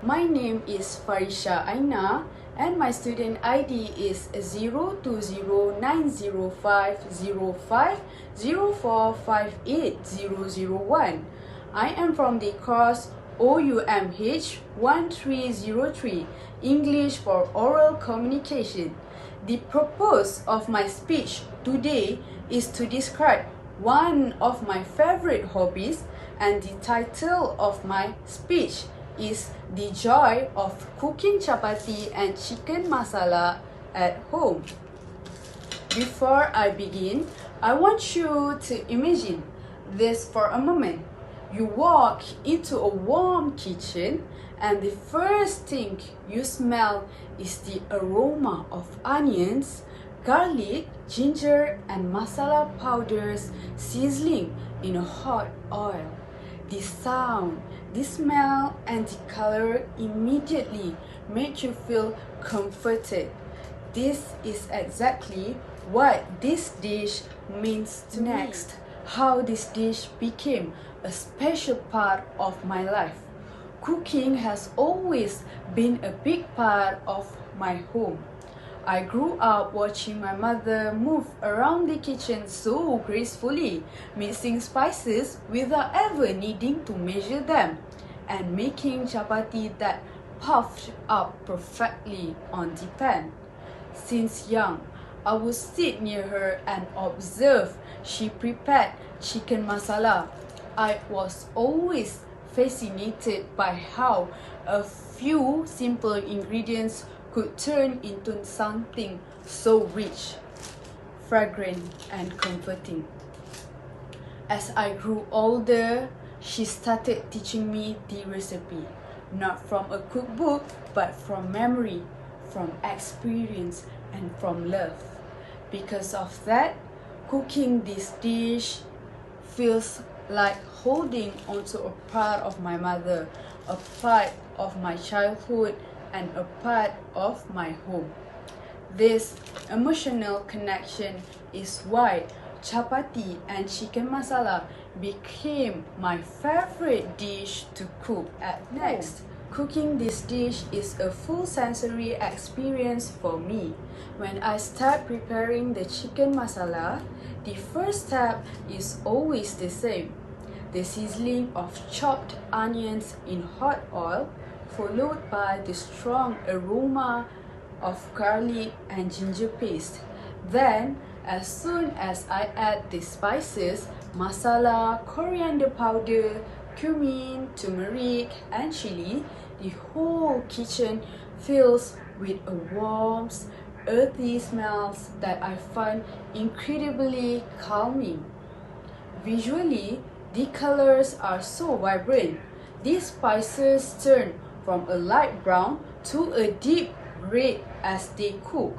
My name is Farisha Aina and my student ID is 0209050504580001. I am from the course OUMH1303, English for Oral Communication. The purpose of my speech today is to describe one of my favorite hobbies, and the title of my speech is The Joy of Cooking Chapati and Chicken Masala at Home. Before I begin, I want you to imagine this for a moment. You walk into a warm kitchen and the first thing you smell is the aroma of onions, garlic, ginger, and masala powders sizzling in a hot oil. The sound, the smell, and the color immediately make you feel comforted. This is exactly what this dish means to me. Next, how this dish became a special part of my life. Cooking has always been a big part of my home. I grew up watching my mother move around the kitchen so gracefully, mixing spices without ever needing to measure them, and making chapati that puffed up perfectly on the pan. Since young, I would sit near her and observe she prepared chicken masala. I was always fascinated by how a few simple ingredients could turn into something so rich, fragrant, and comforting. As I grew older, she started teaching me the recipe, not from a cookbook, but from memory, from experience, and from love. Because of that, cooking this dish feels like holding onto a part of my mother, a part of my childhood, and a part of my home. This emotional connection is why chapati and chicken masala became my favorite dish to cook at home. Next, cooking this dish is a full sensory experience for me. When I start preparing the chicken masala, the first step is always the same: the sizzling of chopped onions in hot oil, followed by the strong aroma of garlic and ginger paste. Then, as soon as I add the spices, masala, coriander powder, cumin, turmeric, and chili, the whole kitchen fills with a warm, earthy smells that I find incredibly calming. Visually, the colors are so vibrant. These spices turn from a light brown to a deep red as they cook.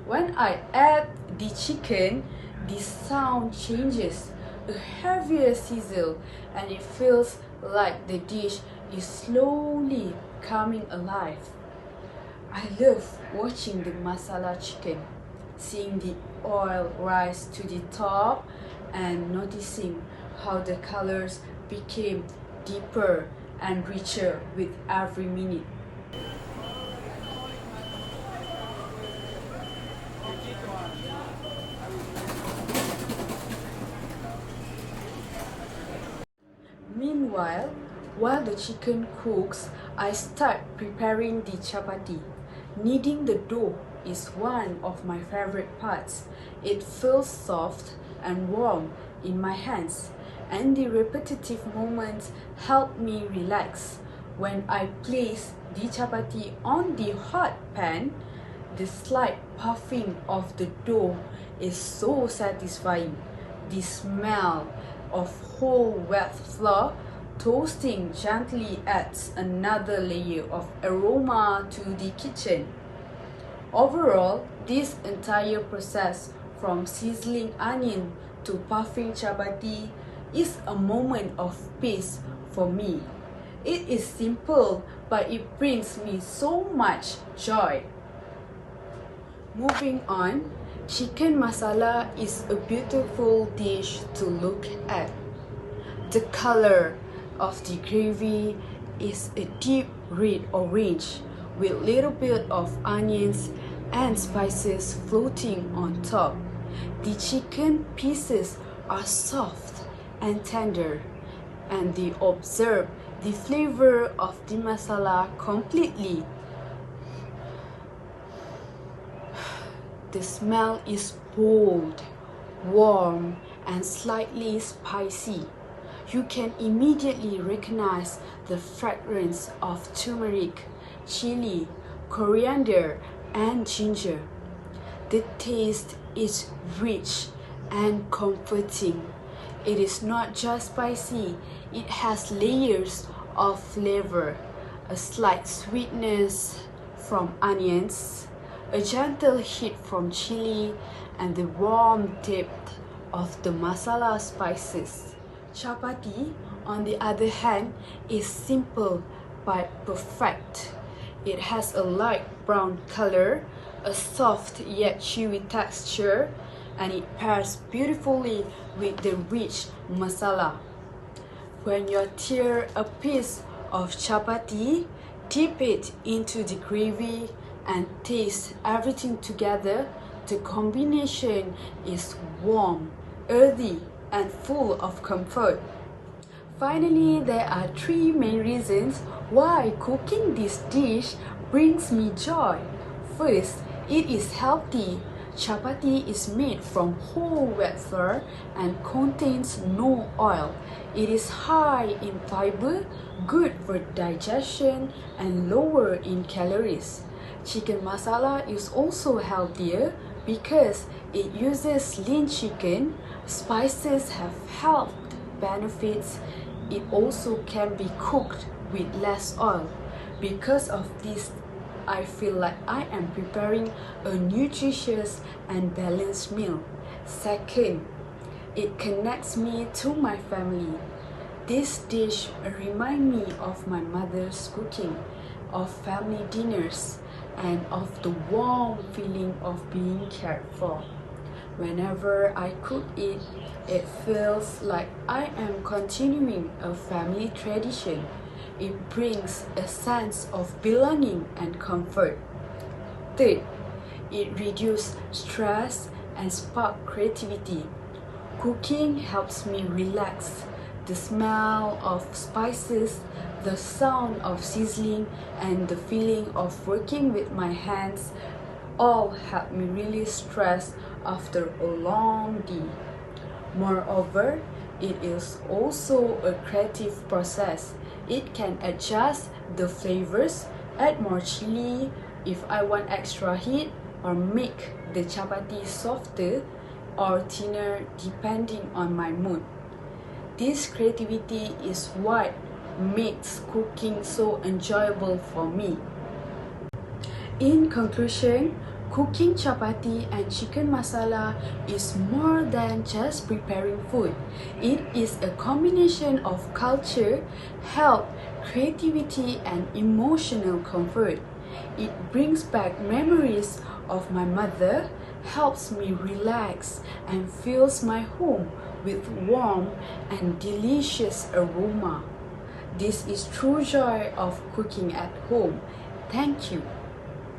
When I add the chicken, the sound changes, a heavier sizzle, and it feels like the dish is slowly coming alive. I love watching the masala chicken, seeing the oil rise to the top and noticing how the colors became deeper and richer with every minute. Meanwhile, while the chicken cooks, I start preparing the chapati. Kneading the dough is one of my favorite parts. It feels soft and warm in my hands, and the repetitive moments help me relax. When I place the chapati on the hot pan, the slight puffing of the dough is so satisfying. The smell of whole wet flour toasting gently adds another layer of aroma to the kitchen. Overall, this entire process, from sizzling onion to puffing chapati, is a moment of peace for me. It is simple, but it brings me so much joy. Moving on, chicken masala is a beautiful dish to look at. The color of the gravy is a deep red orange with little bit of onions and spices floating on top. The chicken pieces are soft and tender, and they absorb the flavor of the masala completely. The smell is bold, warm, and slightly spicy. You can immediately recognize the fragrance of turmeric, chili, coriander, and ginger. The taste is rich and comforting. It is not just spicy, it has layers of flavor, a slight sweetness from onions, a gentle hit from chili, and the warm depth of the masala spices. Chapati, on the other hand, is simple but perfect. It has a light brown color, a soft yet chewy texture, and it pairs beautifully with the rich masala. When you tear a piece of chapati, dip it into the gravy and taste everything together. The combination is warm, earthy, and full of comfort. Finally, there are 3 main reasons why cooking this dish brings me joy. First, it is healthy. Chapati is made from whole wheat flour and contains no oil. It is high in fiber, good for digestion, and lower in calories. Chicken masala is also healthier because it uses lean chicken. Spices have health benefits. It also can be cooked with less oil. Because of this, I feel like I am preparing a nutritious and balanced meal. Second, it connects me to my family. This dish reminds me of my mother's cooking, of family dinners, and of the warm feeling of being cared for. Whenever I cook it, it feels like I am continuing a family tradition. It brings a sense of belonging and comfort. Third, it reduces stress and sparks creativity. Cooking helps me relax. The smell of spices, the sound of sizzling, and the feeling of working with my hands all help me release stress after a long day. Moreover, it is also a creative process. It can adjust the flavors, add more chili if I want extra heat, or make the chapati softer or thinner depending on my mood. This creativity is what makes cooking so enjoyable for me. In conclusion, cooking chapati and chicken masala is more than just preparing food. It is a combination of culture, health, creativity, and emotional comfort. It brings back memories of my mother, helps me relax, and fills my home with warm and delicious aroma. This is true joy of cooking at home. Thank you.